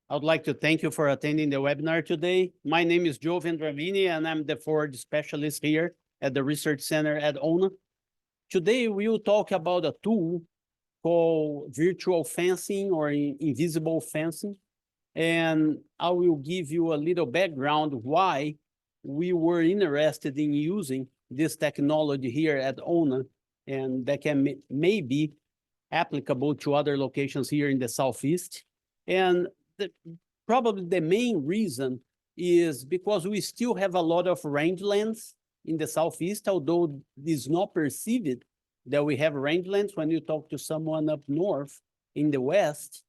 I would like to thank you for attending the webinar today. My name is Joao Vendramini, and I'm the forage specialist here at the Research Center at ONA. Today, we will talk about a tool called virtual fencing or invisible fencing. And I will give you a little background why we were interested in using this technology here at ONA, and that can may be applicable to other locations here in the Southeast. And probably the main reason is because we still have a lot of rangelands in the Southeast, although it's not perceived that we have rangelands. When you talk to someone up north in the West,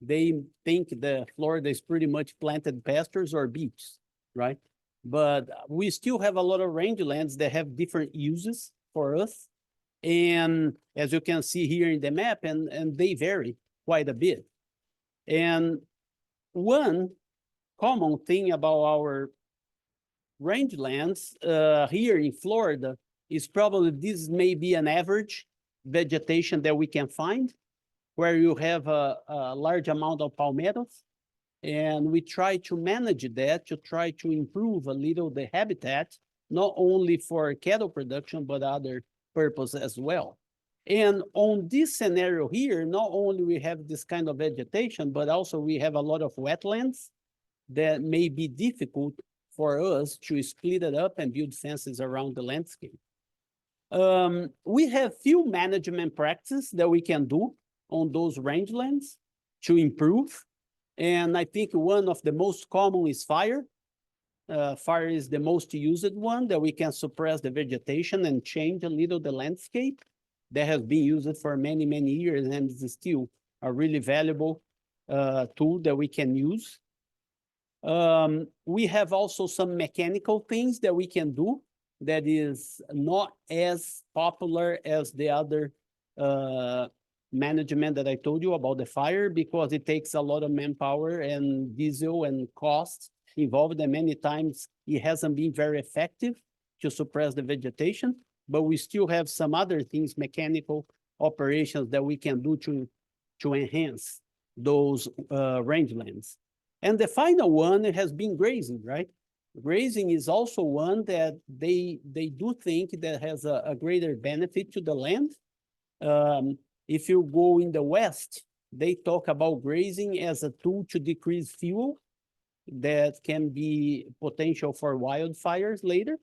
they think that Florida is pretty much planted pastures or beaches, right? But we still have a lot of rangelands that have different uses for us. And as you can see here in the map, and they vary quite a bit. And one common thing about our rangelands here in Florida is probably this may be an average vegetation that we can find, where you have a large amount of palmettos. And we try to manage that to try to improve a little the habitat, not only for cattle production, but other purpose as well. And on this scenario here, not only we have this kind of vegetation, but also we have a lot of wetlands that may be difficult for us to split it up and build fences around the landscape. We have few management practices that we can do on those rangelands to improve. And I think one of the most common is fire. Fire is the most used one, that we can suppress the vegetation and change a little the landscape. That has been used for many, many years, and is still a really valuable tool that we can use. We have also some mechanical things that we can do that is not as popular as the other management that I told you about the fire, because it takes a lot of manpower and diesel and costs involved, and many times it hasn't been very effective to suppress the vegetation, but we still have some other things, mechanical operations that we can do to enhance those rangelands. And the final one has been grazing, right? Grazing is also one that they do think that has a greater benefit to the land. If you go in the West, they talk about grazing as a tool to decrease fuel that can be potential for wildfires later.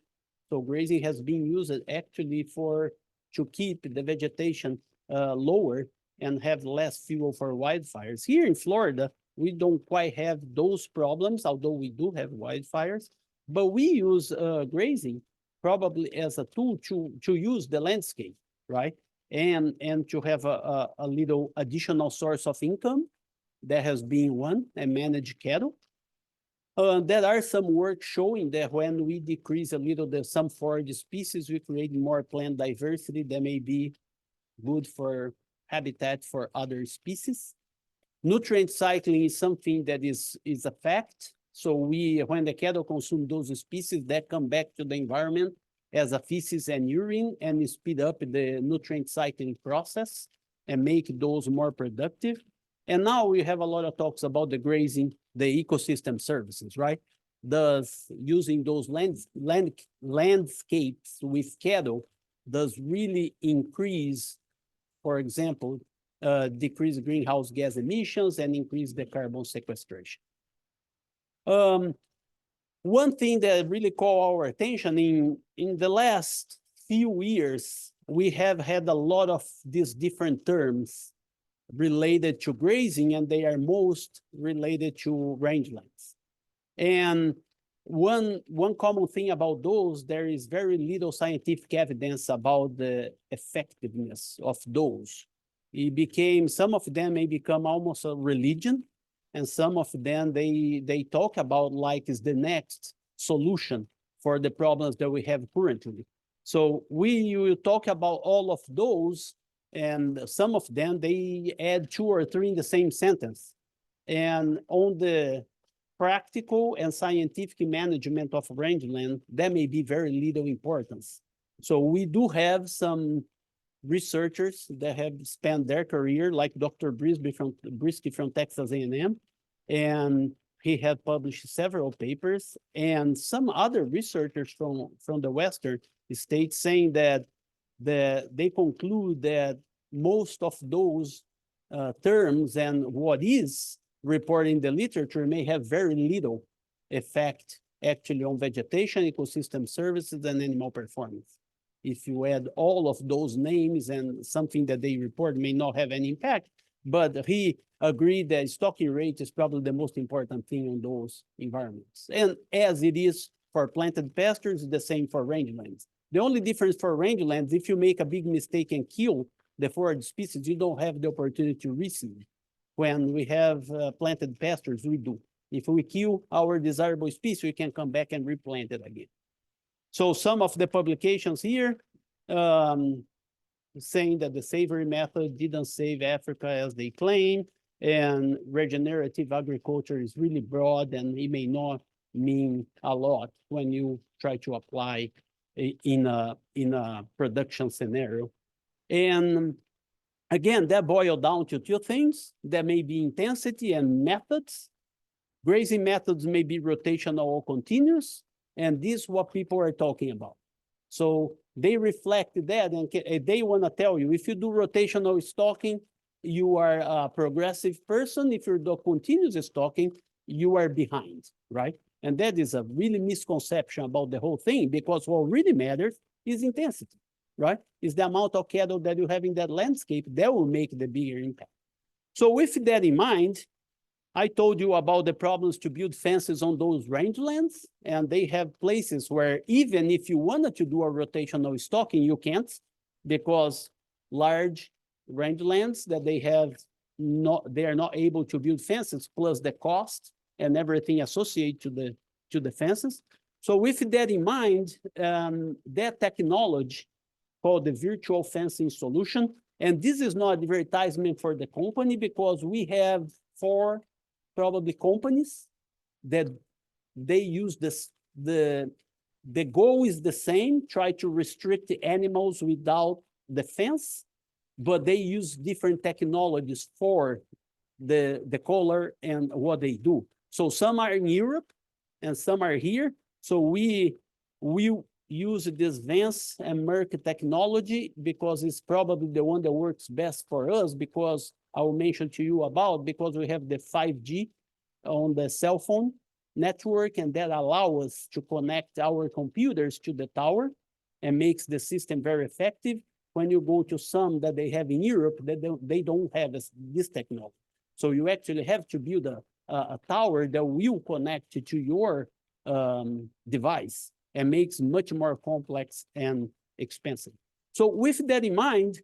So grazing has been used actually to keep the vegetation lower and have less fuel for wildfires. Here in Florida, we don't quite have those problems, although we do have wildfires, but we use grazing probably as a tool to use the landscape, right? And to have a little additional source of income. That has been one, and manage cattle. There are some work showing that when we decrease a little some forage species, we create more plant diversity that may be good for habitat for other species. Nutrient cycling is something that is a fact. So when the cattle consume those species, that come back to the environment as a feces and urine, and speed up the nutrient cycling process and make those more productive. And now we have a lot of talks about the grazing, the ecosystem services, right? Thus, using those landscapes with cattle does really increase, for example, decrease greenhouse gas emissions and increase the carbon sequestration. One thing that really caught our attention in the last few years, we have had a lot of these different terms related to grazing, and they are most related to rangelands. And one common thing about those, there is very little scientific evidence about the effectiveness of those. Some of them may become almost a religion, and some of them they talk about like is the next solution for the problems that we have currently. So we will talk about all of those, and some of them, they add 2 or 3 in the same sentence. And on the practical and scientific management of rangeland, that may be very little importance. So we do have some researchers that have spent their career, like Dr. Brisby from Texas A&M, And he had published several papers, and some other researchers from the Western states saying that they conclude that most of those terms and what is reported in the literature may have very little effect actually on vegetation, ecosystem services, and animal performance. If you add all of those names and something that they report may not have any impact, but he agreed that stocking rate is probably the most important thing on those environments. And as it is for planted pastures, the same for rangelands. The only difference for rangelands, if you make a big mistake and kill the forage species, you don't have the opportunity to reseed. When we have planted pastures, we do. If we kill our desirable species, we can come back and replant it again. So some of the publications here saying that the savory method didn't save Africa as they claim, and regenerative agriculture is really broad and it may not mean a lot when you try to apply in a production scenario. And again, that boils down to two things. That may be intensity and methods. Grazing methods may be rotational or continuous, and this is what people are talking about. So they reflect that, and they want to tell you, if you do rotational stocking, you are a progressive person. If you do continuous stocking, you are behind, right? And that is a really misconception about the whole thing, because what really matters is intensity, right? Is the amount of cattle that you have in that landscape that will make the bigger impact. So with that in mind, I told you about the problems to build fences on those rangelands, and they have places where even if you wanted to do a rotational stocking, you can't, because large rangelands that they are not able to build fences, plus the cost and everything associated to the fences. So with that in mind, that technology called the virtual fencing solution, and this is not advertisement for the company, because we have 4 probably companies that they use this. The goal is the same, try to restrict the animals without the fence, but they use different technologies for the color and what they do. So some are in Europe and some are here. So we use this Vance and Merck technology because it's probably the one that works best for us, because I will mention to you about, because we have the 5G on the cell phone network, and that allows us to connect our computers to the tower and makes the system very effective. When you go to some that they have in Europe, they don't have this technology. So you actually have to build a tower that will connect to your device, and makes much more complex and expensive. So with that in mind,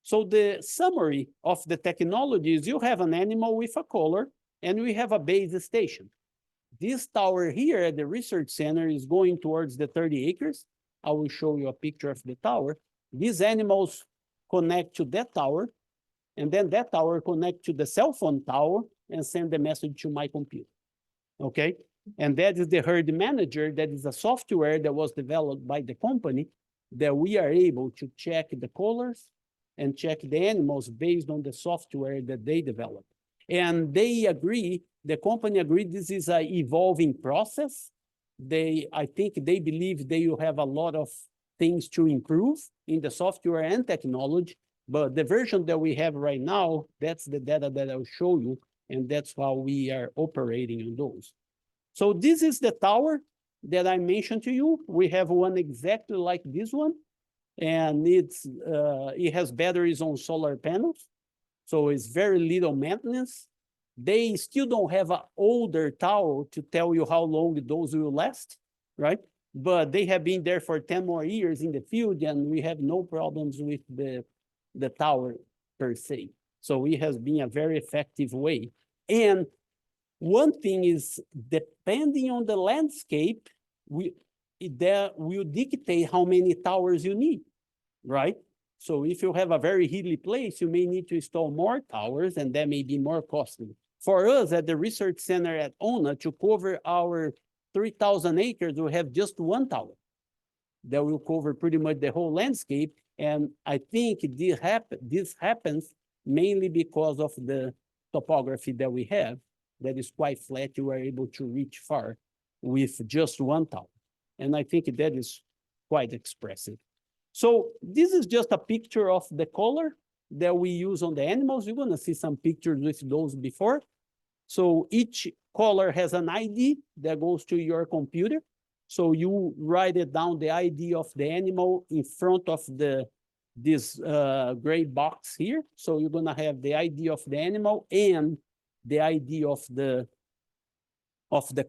so the summary of the technology is you have an animal with a collar, and we have a base station. This tower here at the research center is going towards the 30 acres. I will show you a picture of the tower. These animals connect to that tower, and then that tower connect to the cell phone tower and send the message to my computer, okay? And that is the herd manager. That is a software that was developed by the company that we are able to check the collars and check the animals based on the software that they developed. And they agree, the company agreed this is an evolving process. I think they believe they will have a lot of things to improve in the software and technology, but the version that we have right now, that's the data that I'll show you, and that's how we are operating on those. So this is the tower that I mentioned to you. We have one exactly like this one, and it has batteries on solar panels, so it's very little maintenance. They still don't have an older tower to tell you how long those will last, right? But they have been there for 10 more years in the field, and we have no problems with the tower per se. So it has been a very effective way. And one thing is, depending on the landscape, that will dictate how many towers you need, right? So if you have a very hilly place, you may need to install more towers, and that may be more costly. For us at the research center at ONA, to cover our 3,000 acres, we have just one tower that will cover pretty much the whole landscape. And I think this happens mainly because of the topography that we have. that is quite flat, you are able to reach far with just one tower. And I think that is quite expressive. So this is just a picture of the color that we use on the animals. You're gonna see some pictures with those before. So each color has an ID that goes to your computer. So you write it down, the ID of the animal in front of this gray box here. So you're gonna have the ID of the animal and the ID of the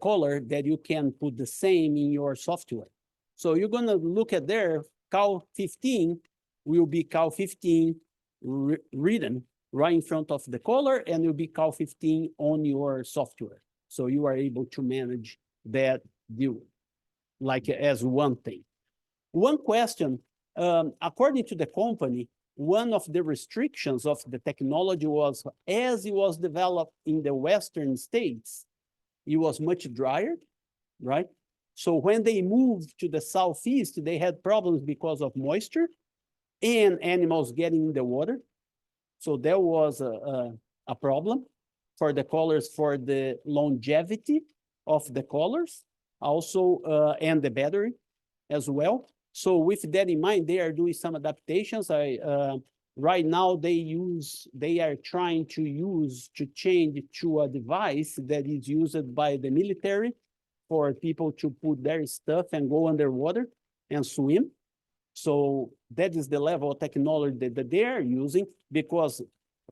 color that you can put the same in your software. So you're gonna look at there, cow 15 will be cow 15 written right in front of the color, and will be cow 15 on your software. So you are able to manage that view like as one thing. One question, according to the company, one of the restrictions of the technology was, as it was developed in the Western states, it was much drier, right? So when they moved to the Southeast, they had problems because of moisture and animals getting in the water. So there was a problem for the collars, for the longevity of the collars, also, and the battery as well. So with that in mind, they are doing some adaptations. Right now they are trying to change to a device that is used by the military for people to put their stuff and go underwater and swim. So that is the level of technology that they are using, because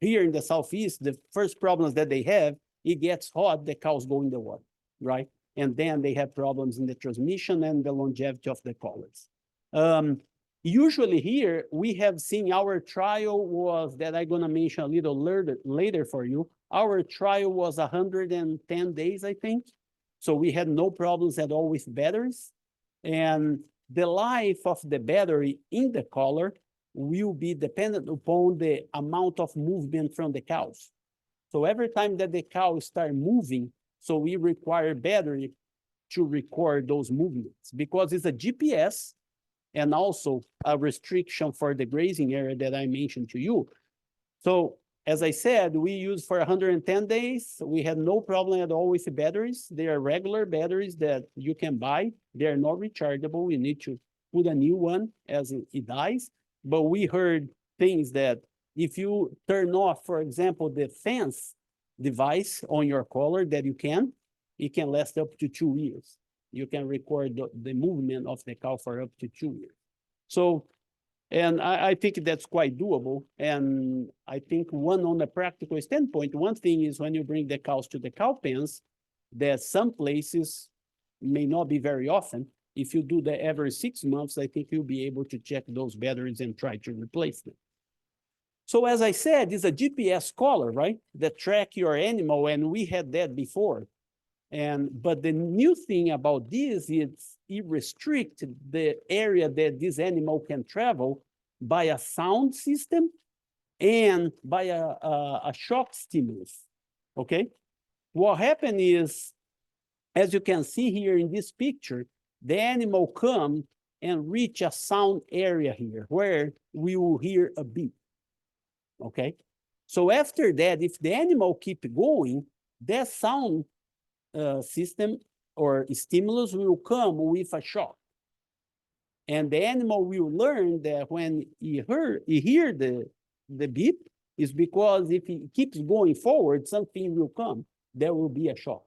here in the Southeast, the first problems that they have, it gets hot, the cows go in the water, right? And then they have problems in the transmission and the longevity of the collars. Usually here, we have seen our trial was, that I'm gonna mention a little later for you, our trial was 110 days, I think. So we had no problems at all with batteries. And the life of the battery in the collar will be dependent upon the amount of movement from the cows. So every time that the cows start moving, so we require battery to record those movements, because it's a GPS and also a restriction for the grazing area that I mentioned to you. So as I said, we used for 110 days. We had no problem at all with the batteries. They are regular batteries that you can buy. They are not rechargeable. You need to put a new one as it dies. But we heard things that if you turn off, for example, the fence device on your collar, that it can last up to 2 years. You can record the movement of the cow for up to 2 years. So, and I think that's quite doable. And I think on the practical standpoint, one thing is when you bring the cows to the cow pens, that some places may not be very often. If you do that every 6 months, I think you'll be able to check those batteries and try to replace them. So as I said, it's a GPS collar, right? That track your animal, and we had that before. But the new thing about this is it restricts the area that this animal can travel by a sound system and by a shock stimulus, okay? What happened is, as you can see here in this picture, the animal come and reach a sound area here where we will hear a beep, okay? So after that, if the animal keep going, that sound system or stimulus will come with a shock. And the animal will learn that when he hear the beep, is because if he keeps going forward, something will come. There will be a shock.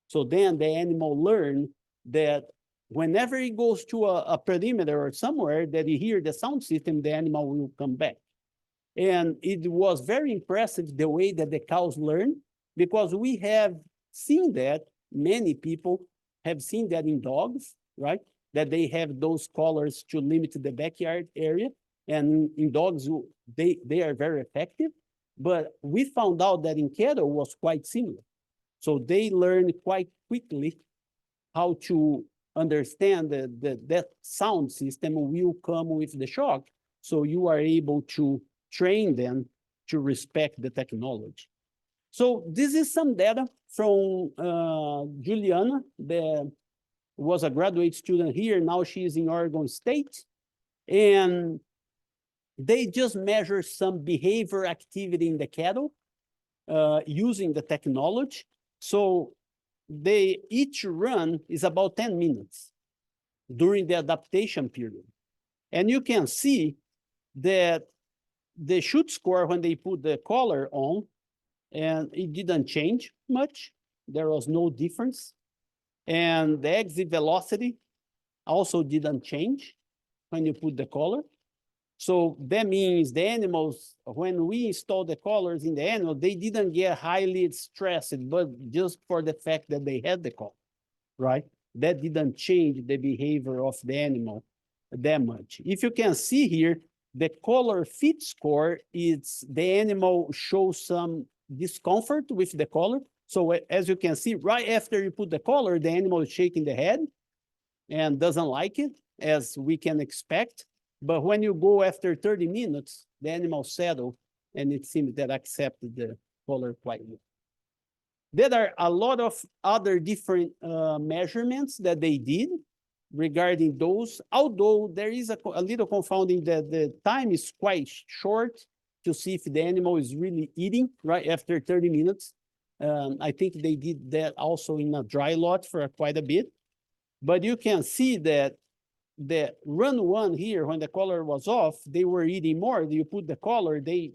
So then the animal learn that whenever he goes to a perimeter or somewhere that he hear the sound system, the animal will come back. And it was very impressive the way that the cows learn, because we have seen that, many people have seen that in dogs, right? That they have those collars to limit the backyard area. And in dogs, they are very effective. But we found out that in cattle was quite similar. So they learn quite quickly how to understand that sound system will come with the shock. So you are able to train them to respect the technology. So this is some data from Juliana, that was a graduate student here. Now she is in Oregon State. And they just measure some behavior activity in the cattle using the technology. So each run is about 10 minutes during the adaptation period. And you can see that the shoot score when they put the collar on, and it didn't change much. There was no difference. And the exit velocity also didn't change when you put the collar. So that means the animals, when we install the collars in the animal, they didn't get highly stressed, but just for the fact that they had the collar, right? That didn't change the behavior of the animal that much. If you can see here, the collar fit score, it's the animal shows some discomfort with the collar. So as you can see, right after you put the collar, the animal is shaking the head and doesn't like it, as we can expect. But when you go after 30 minutes, the animal settle, and it seems that accepted the collar quite well. There are a lot of other different measurements that they did regarding those, although there is a little confounding that the time is quite short to see if the animal is really eating right after 30 minutes. I think they did that also in a dry lot for quite a bit. But you can see that the run one here, when the collar was off, they were eating more. You put the collar, they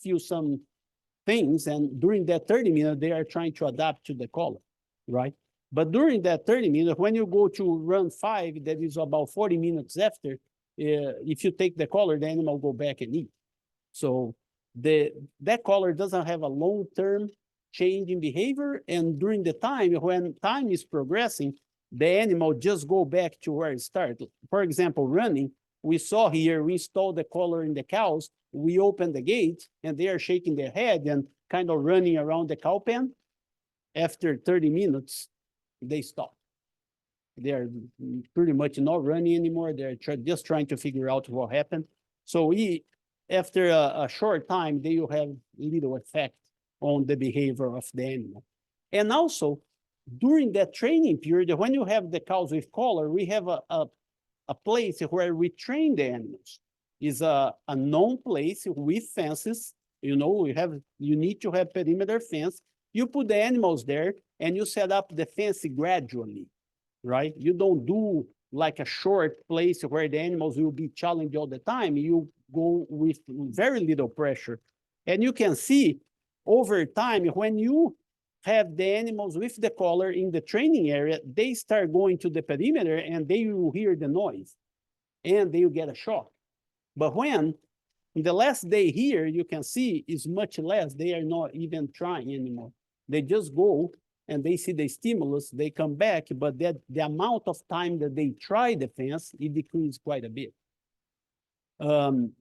feel some things, and during that 30 minutes, they are trying to adapt to the collar, right? But during that 30 minutes, when you go to run 5, that is about 40 minutes after, if you take the collar, the animal go back and eat. So that collar doesn't have a long-term change in behavior, and during the time, when time is progressing, the animal just go back to where it started. For example, running, we saw here, we installed the collar in the cows, we opened the gate, and they are shaking their head and kind of running around the cow pen. After 30 minutes, they stop. They are pretty much not running anymore. They're just trying to figure out what happened. So after a short time, they will have little effect on the behavior of the animal. And also, during that training period, when you have the cows with collar, we have a place where we train the animals. It's a known place with fences. You know, you need to have perimeter fence. You put the animals there and you set up the fence gradually, right? You don't do like a short place where the animals will be challenged all the time. You go with very little pressure. And you can see over time, when you have the animals with the collar in the training area, they start going to the perimeter and they will hear the noise and they will get a shock. But when in the last day here, you can see is much less. They are not even trying anymore. They just go and they see the stimulus, they come back, but the amount of time that they try the fence, it decreased quite a bit. And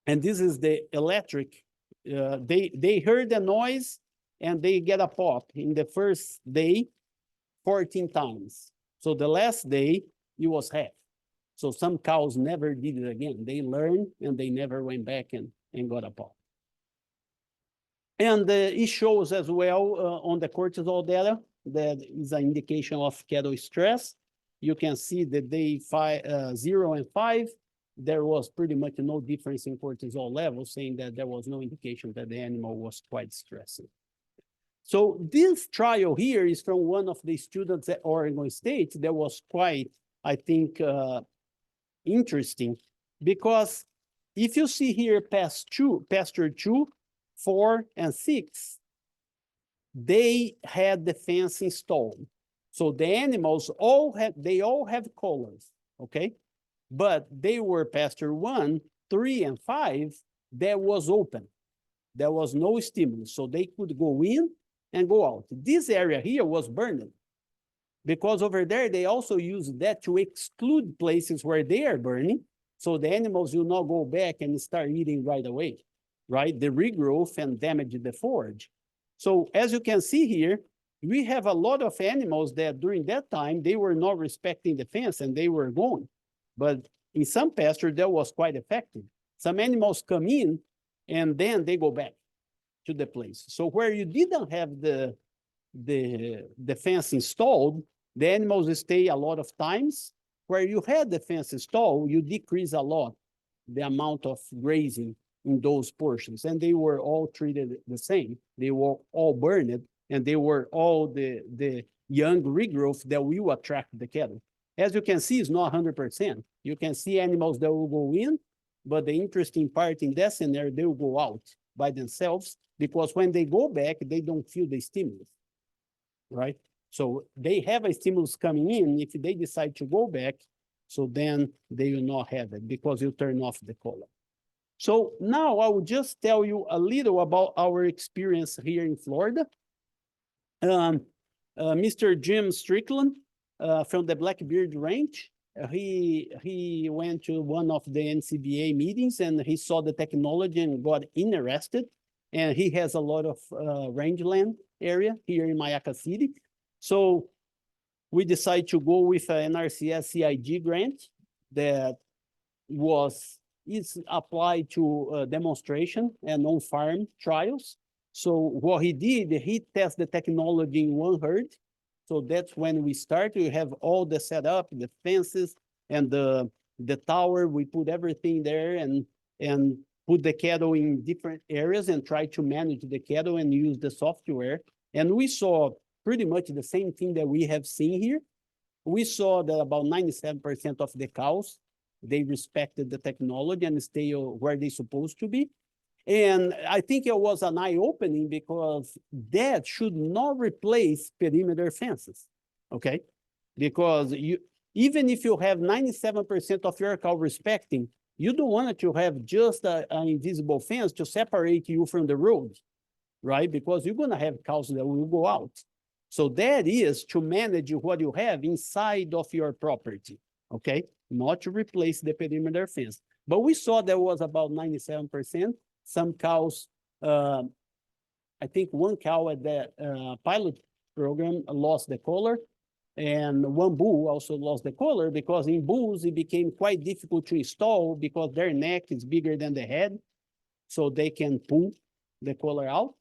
this is the electric. They heard the noise and they get a pop in the first day 14 times. So the last day, it was half. So some cows never did it again. They learned and they never went back and got a pop. And it shows as well on the cortisol data that is an indication of cattle stress. You can see that day 0 and 5, there was pretty much no difference in cortisol levels, saying that there was no indication that the animal was quite stressed. So this trial here is from one of the students at Oregon State that was quite, I think, interesting, because if you see here pasture 2, 4, and 6, they had the fence installed. So the animals all have collars, okay? But they were pasture 1, 3, and 5 that was open. There was no stimulus, so they could go in and go out. This area here was burned because over there, they also use that to exclude places where they are burning, so the animals will not go back and start eating right away, right? The regrowth and damage the forage. So as you can see here, we have a lot of animals that during that time, they were not respecting the fence and they were going. But in some pasture, that was quite effective. Some animals come in and then they go back to the place. So where you didn't have the fence installed, the animals stay a lot of times. Where you had the fence installed, you decrease a lot the amount of grazing in those portions. And they were all treated the same. They were all burned and they were all the young regrowth that will attract the cattle. As you can see, it's not 100%. You can see animals that will go in, but the interesting part in that scenario, they will go out by themselves, because when they go back, they don't feel the stimulus, right? So they have a stimulus coming in. If they decide to go back, so then they will not have it because you turn off the collar. So now I will just tell you a little about our experience here in Florida. Mr. Jim Strickland from the Blackbeard Range, he went to one of the NCBA meetings and he saw the technology and got interested. And he has a lot of rangeland area here in Mayaca City. So we decided to go with an NRCS CIG grant that is applied to demonstration and on-farm trials. So what he did, he tested the technology in one herd. So that's when we start. We have all the setup, the fences, and the tower. We put everything there and put the cattle in different areas and try to manage the cattle and use the software. And we saw pretty much the same thing that we have seen here. We saw that about 97% of the cows, they respected the technology and stay where they're supposed to be. And I think it was an eye-opening because that should not replace perimeter fences, okay? Because even if you have 97% of your cow respecting, you don't want to have just an invisible fence to separate you from the road, right? Because you're going to have cows that will go out. So that is to manage what you have inside of your property, okay? Not to replace the perimeter fence. But we saw there was about 97%. Some cows, I think one cow at the pilot program lost the collar, and one bull also lost the collar because in bulls it became quite difficult to install because their neck is bigger than the head, so they can pull the collar out.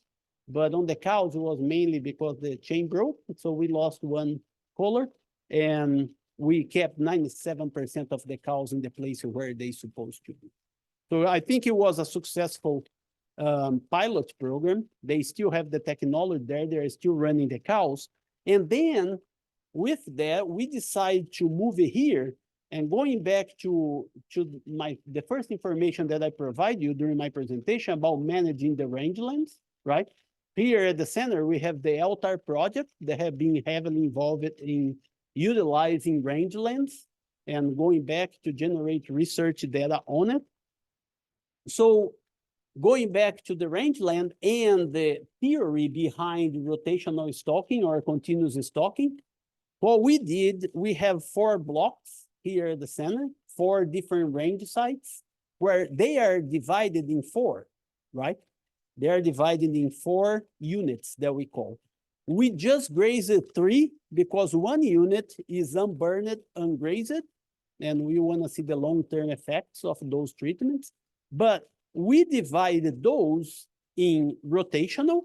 But on the cows, it was mainly because the chain broke, so we lost one collar, and we kept 97% of the cows in the place where they're supposed to be. So I think it was a successful pilot program. They still have the technology there. They're still running the cows. And then with that, we decided to move it here. And going back to the first information that I provide you during my presentation about managing the rangelands, right? Here at the center, we have the Altar project that have been heavily involved in utilizing rangelands and going back to generate research data on it. So going back to the rangeland and the theory behind rotational stalking or continuous stalking, what we did, we have 4 blocks here at the center, 4 different range sites where they are divided in 4, right? They are divided in 4 units that we call. We just grazed 3 because 1 unit is unburned, ungrazed, and we want to see the long-term effects of those treatments. But we divided those in rotational,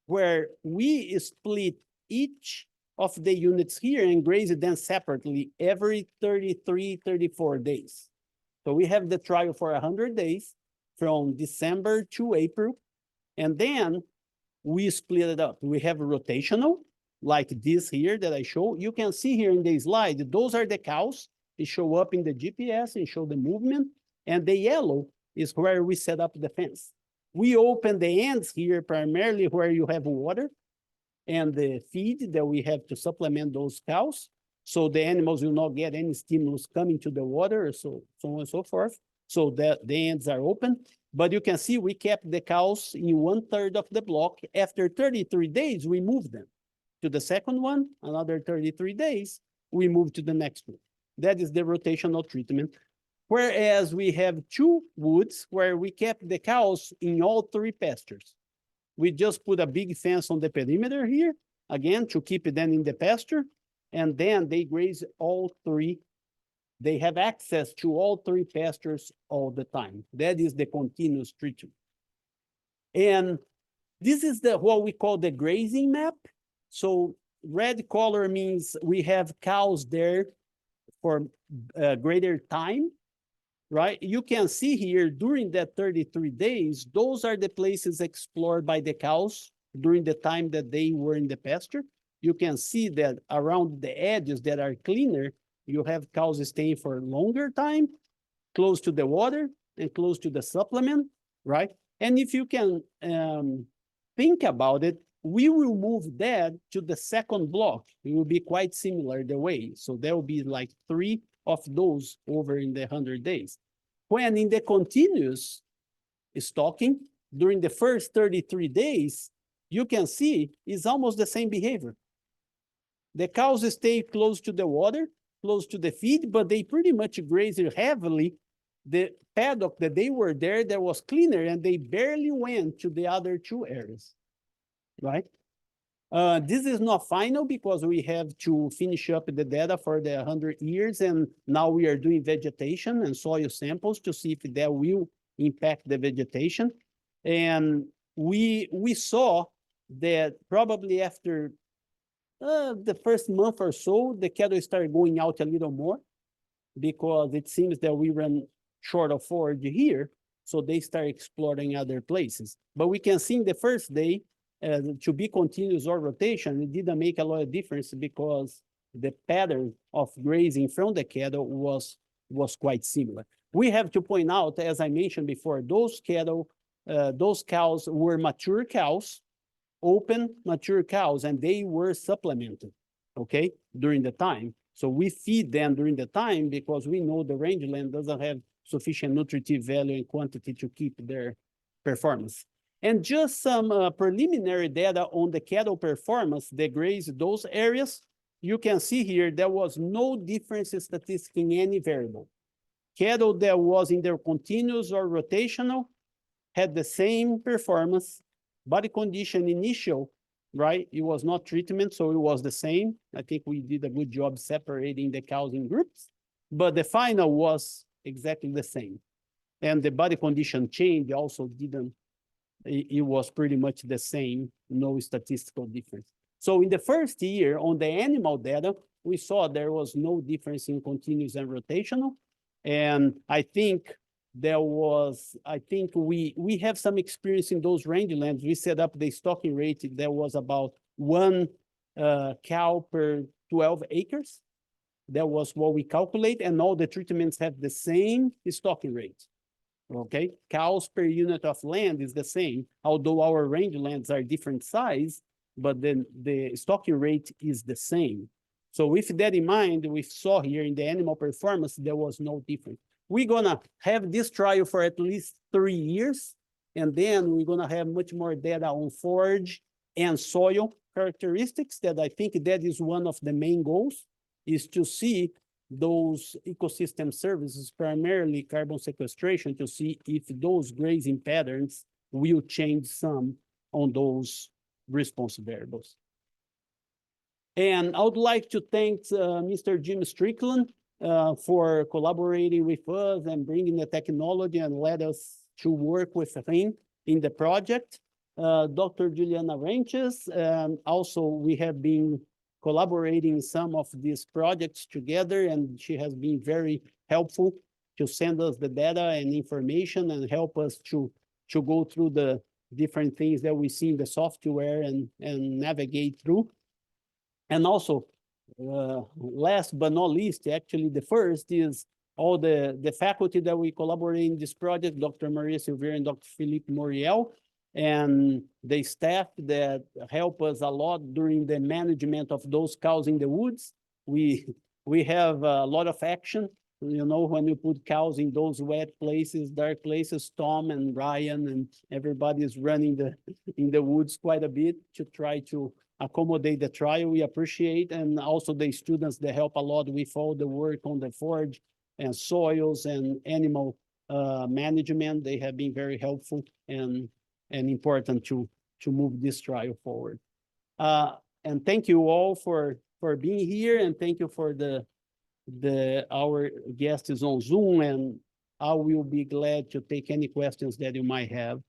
where we split each of the units here and grazed them separately every 33, 34 days. So we have the trial for 100 days from December to April, and then we split it up. We have rotational, like this here that I show. You can see here in the slide, those are the cows. They show up in the GPS and show the movement, and the yellow is where we set up the fence. We open the ends here primarily where you have water and the feed that we have to supplement those cows, so the animals will not get any stimulus coming to the water, so on and so forth, so that the ends are open. But you can see we kept the cows in 1/3 of the block. After 33 days, we moved them to the second one. Another 33 days, we move to the next one. That is the rotational treatment. Whereas we have 2 woods where we kept the cows in all 3 pastures. We just put a big fence on the perimeter here, again, to keep them in the pasture, and then they graze all 3. They have access to all 3 pastures all the time. That is the continuous treatment. And this is what we call the grazing map. So red color means we have cows there for greater time, right? You can see here during that 33 days, those are the places explored by the cows during the time that they were in the pasture. You can see that around the edges that are cleaner, you have cows staying for a longer time, close to the water and close to the supplement, right? And if you can think about it, we will move that to the second block. It will be quite similar the way. So there will be like 3 of those over in the 100 days. When in the continuous stocking, during the first 33 days, you can see it's almost the same behavior. The cows stay close to the water, close to the feed, but they pretty much graze heavily. The paddock that they were there, that was cleaner, and they barely went to the other 2 areas, right? This is not final because we have to finish up the data for the 100 years, and now we are doing vegetation and soil samples to see if that will impact the vegetation. And we saw that probably after the first month or so, the cattle started going out a little more because it seems that we ran short of forage here, so they start exploring other places. But we can see in the first day, to be continuous or rotation, it didn't make a lot of difference because the pattern of grazing from the cattle was quite similar. We have to point out, as I mentioned before, those cattle, those cows were mature cows, open mature cows, and they were supplemented, okay, during the time. So we feed them during the time because we know the rangeland doesn't have sufficient nutritive value and quantity to keep their performance. And just some preliminary data on the cattle performance that graze those areas. You can see here there was no difference in statistics in any variable. Cattle that was in their continuous or rotational had the same performance. Body condition initial, right? It was not treatment, so it was the same. I think we did a good job separating the cows in groups, but the final was exactly the same. And the body condition change also didn't, it was pretty much the same, no statistical difference. So in the first year on the animal data, we saw there was no difference in continuous and rotational. And I think there was, I think we have some experience in those rangelands. We set up the stocking rate. There was about 1 cow per 12 acres. That was what we calculate, and all the treatments have the same stocking rate. Okay, cows per unit of land is the same, although our rangelands are different size, but then the stocking rate is the same. So with that in mind, we saw here in the animal performance, there was no difference. We're gonna have this trial for at least 3 years, and then we're gonna have much more data on forage and soil characteristics that I think that is one of the main goals, is to see those ecosystem services, primarily carbon sequestration, to see if those grazing patterns will change some on those response variables. And I would like to thank Mr. Jim Strickland for collaborating with us and bringing the technology and let us to work with him in the project. Dr. Juliana Ranches, and also we have been collaborating some of these projects together, and she has been very helpful to send us the data and information and help us to go through the different things that we see in the software and navigate through. And also, last but not least, actually the first is all the faculty that we collaborate in this project, Dr. Maria Silveira and Dr. Philippe Moriel, and the staff that help us a lot during the management of those cows in the woods. We have a lot of action, you know, when you put cows in those wet places, dark places. Tom and Ryan and everybody is running in the woods quite a bit to try to accommodate the trial. We appreciate, and also the students that help a lot with all the work on the forage and soils and animal management. They have been very helpful and important to move this trial forward. And thank you all for being here, and thank you for our guest is on Zoom, and I will be glad to take any questions that you might have.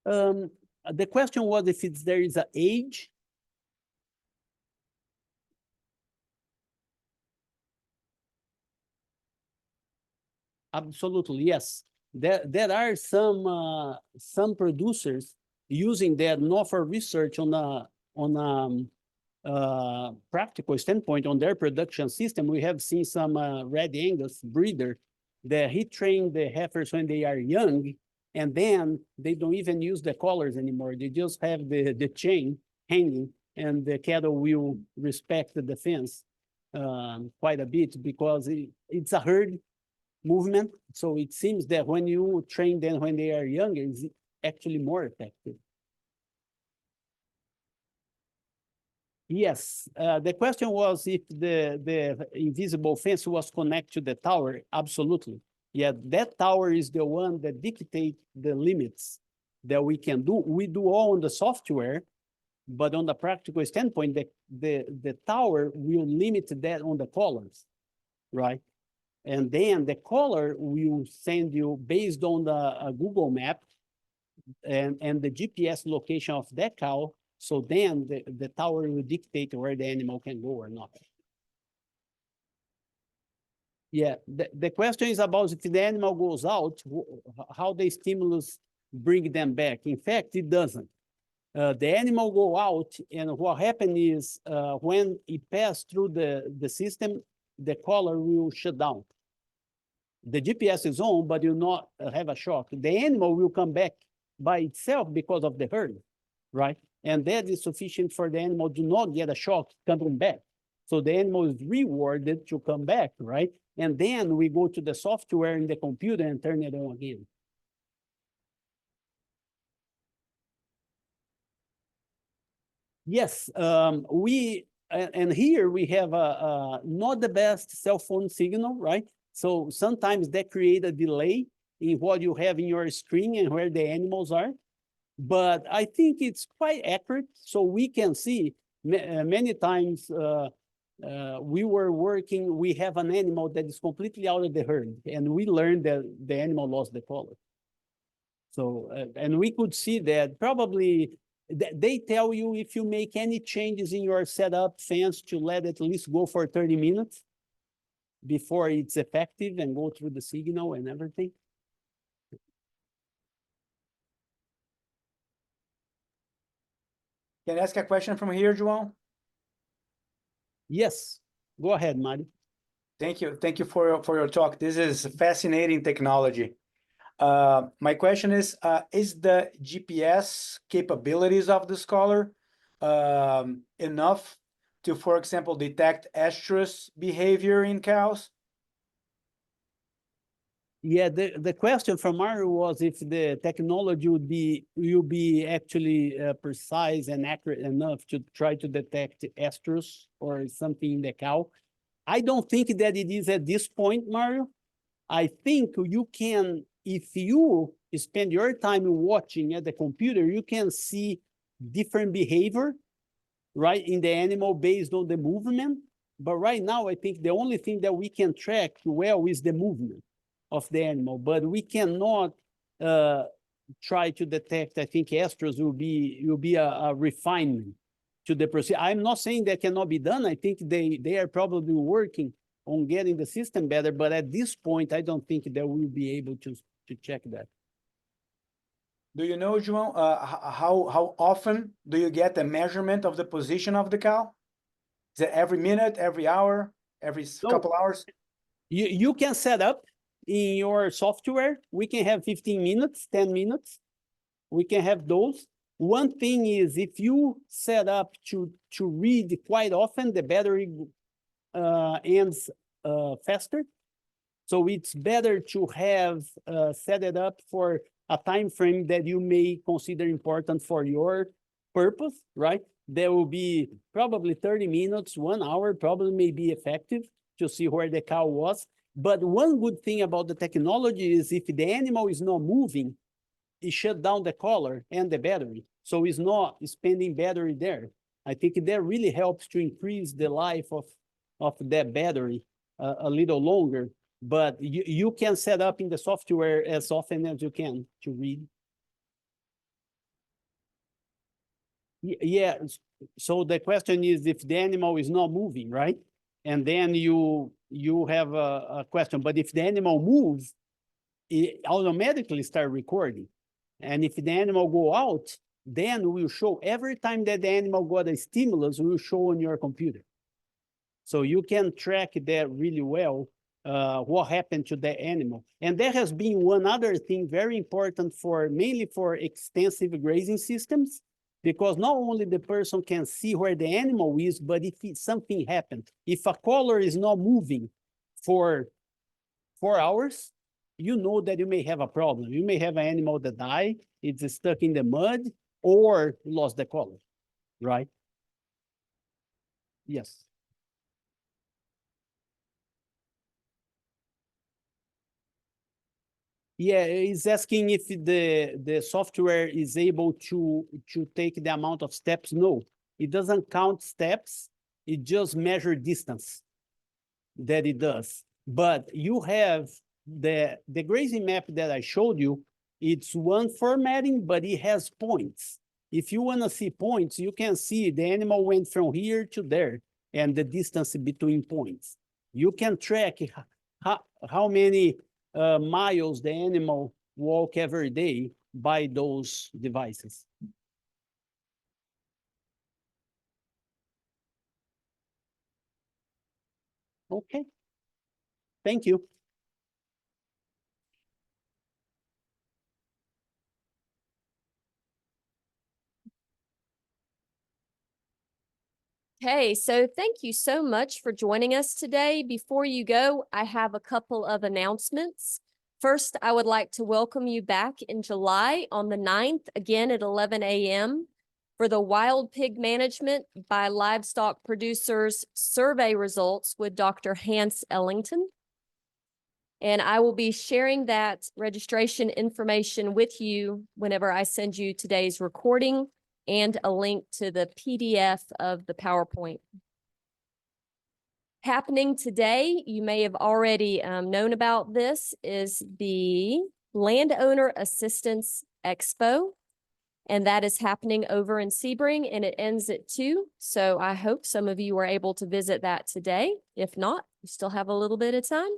The question was if there is an age. Absolutely, yes. There are some producers using that not for research on a practical standpoint on their production system. We have seen some Red Angus breeder that he trained the heifers when they are young, and then they don't even use the collars anymore. They just have the chain hanging, and the cattle will respect the fence quite a bit because it's a herd movement. So it seems that when you train them when they are younger, it's actually more effective. Yes, the question was if the invisible fence was connected to the tower. Absolutely. Yeah, that tower is the one that dictates the limits that we can do. We do all on the software, but on the practical standpoint, the tower will limit that on the collars, right? And then the collar will send you based on the Google map and the GPS location of that cow. So then the tower will dictate where the animal can go or not. Yeah, the question is about if the animal goes out, how the stimulus bring them back. In fact, it doesn't. The animal go out, and what happens is when it passes through the system, the collar will shut down. The GPS is on, but you not have a shock. The animal will come back by itself because of the herd, right? And that is sufficient for the animal to not get a shock coming back. So the animal is rewarded to come back, right? And then we go to the software in the computer and turn it on again. Yes, and here we have not the best cell phone signal, right? So sometimes that create a delay in what you have in your screen and where the animals are. But I think it's quite accurate. So we can see many times we were working, we have an animal that is completely out of the herd, and we learned that the animal lost the collar. So, and we could see that probably they tell you if you make any changes in your setup fence to let it at least go for 30 minutes before it's effective and go through the signal and everything. Can I ask a question from here, Joao? Yes, go ahead, Mari. Thank you. Thank you for your talk. This is fascinating technology. My question is the GPS capabilities of this collar enough to, for example, detect estrus behavior in cows? Yeah, the question from Mario was if the technology will be actually precise and accurate enough to try to detect estrus or something in the cow. I don't think that it is at this point, Mario. I think you can, if you spend your time watching at the computer, you can see different behavior, right, in the animal based on the movement. But right now, I think the only thing that we can track well is the movement of the animal, but we cannot try to detect. I think estrus will be a refinement to the procedure. I'm not saying that cannot be done. I think they are probably working on getting the system better, but at this point, I don't think that we'll be able to check that. Do you know, João, how often do you get a measurement of the position of the cow? Is it every minute, every hour, every couple hours? You can set up in your software. We can have 15 minutes, 10 minutes. We can have those. One thing is if you set up to read quite often, the battery ends faster. So it's better to have set it up for a time frame that you may consider important for your purpose, right? There will be probably 30 minutes, 1 hour, probably may be effective to see where the cow was. But one good thing about the technology is if the animal is not moving, it shut down the collar and the battery. So it's not spending battery there. I think that really helps to increase the life of that battery a little longer. But you can set up in the software as often as you can to read. Yeah, so the question is if the animal is not moving, right? And then you have a question, but if the animal moves, it automatically start recording. And if the animal go out, then we will show every time that the animal got a stimulus, we will show on your computer. So you can track that really well, what happened to the animal. And there has been one other thing very important mainly for extensive grazing systems, because not only the person can see where the animal is, but if something happened, if a collar is not moving for 4 hours, you know that you may have a problem. You may have an animal that died, it's stuck in the mud, or lost the collar, right? Yes. Yeah, it's asking if the software is able to take the amount of steps. No, it doesn't count steps. It just measure distance that it does. But you have the grazing map that I showed you. It's one formatting, but it has points. If you want to see points, you can see the animal went from here to there and the distance between points. You can track how many miles the animal walk every day by those devices. Okay. Thank you. Okay, so thank you so much for joining us today. Before you go, I have a couple of announcements. First, I would like to welcome you back in July on the 9th, again at 11 a.m. for the Wild Pig Management by Livestock Producers survey results with Dr. Hans Ellington. And I will be sharing that registration information with you whenever I send you today's recording and a link to the PDF of the PowerPoint. Happening today, you may have already known about this, is the Landowner Assistance Expo. And that is happening over in Sebring, and it ends at 2. So I hope some of you are able to visit that today. If not, you still have a little bit of time.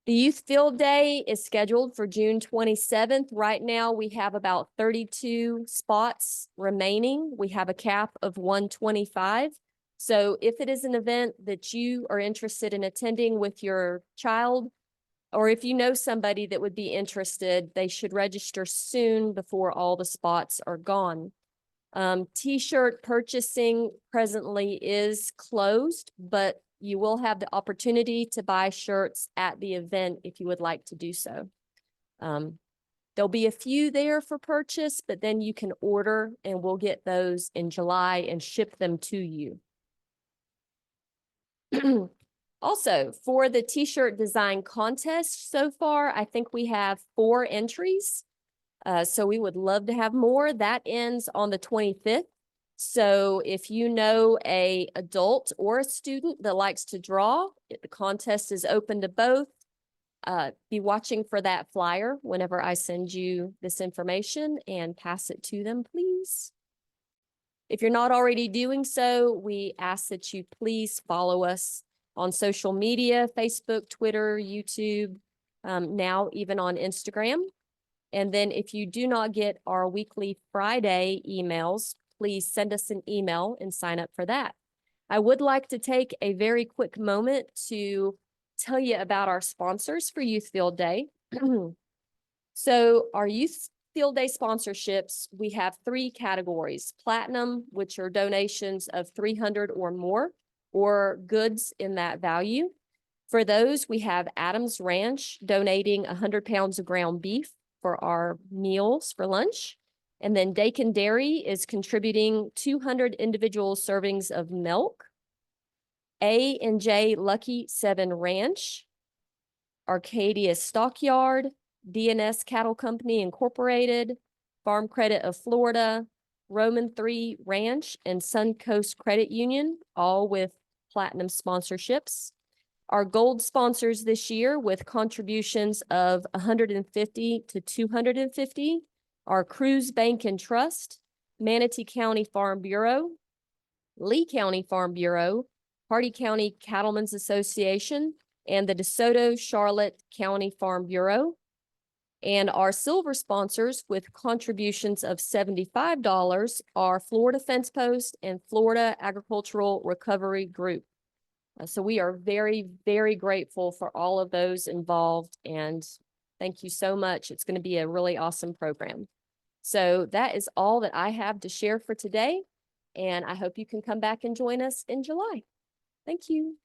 The Youth Field Day is scheduled for June 27th. Right now, we have about 32 spots remaining. We have a cap of 125. So if it is an event that you are interested in attending with your child, or if you know somebody that would be interested, they should register soon before all the spots are gone. T-shirt purchasing presently is closed, but you will have the opportunity to buy shirts at the event if you would like to do so. There'll be a few there for purchase, but then you can order and we'll get those in July and ship them to you. Also, for the t-shirt design contest so far, I think we have 4 entries. So we would love to have more. That ends on the 25th. So if you know an adult or a student that likes to draw, the contest is open to both. Be watching for that flyer whenever I send you this information and pass it to them, please. If you're not already doing so, we ask that you please follow us on social media, Facebook, Twitter, YouTube, now even on Instagram. And then if you do not get our weekly Friday emails, please send us an email and sign up for that. I would like to take a very quick moment to tell you about our sponsors for Youth Field Day. So our Youth Field Day sponsorships, we have 3 categories: Platinum, which are donations of $300 or more, or goods in that value. For those, we have Adams Ranch donating 100 pounds of ground beef for our meals for lunch. And then Dakin Dairy is contributing 200 individual servings of milk. A&J Lucky 7 Ranch, Arcadia Stockyard, DNS Cattle Company Incorporated, Farm Credit of Florida, Roman 3 Ranch, and Suncoast Credit Union, all with platinum sponsorships. Our gold sponsors this year with contributions of $150 to $250 are Cruz Bank and Trust, Manatee County Farm Bureau, Lee County Farm Bureau, Hardy County Cattlemen's Association, and the DeSoto Charlotte County Farm Bureau. And our silver sponsors with contributions of $75 are Florida Fence Post and Florida Agricultural Recovery Group. So we are very, very grateful for all of those involved, and thank you so much. It's going to be a really awesome program. So that is all that I have to share for today, and I hope you can come back and join us in July. Thank you.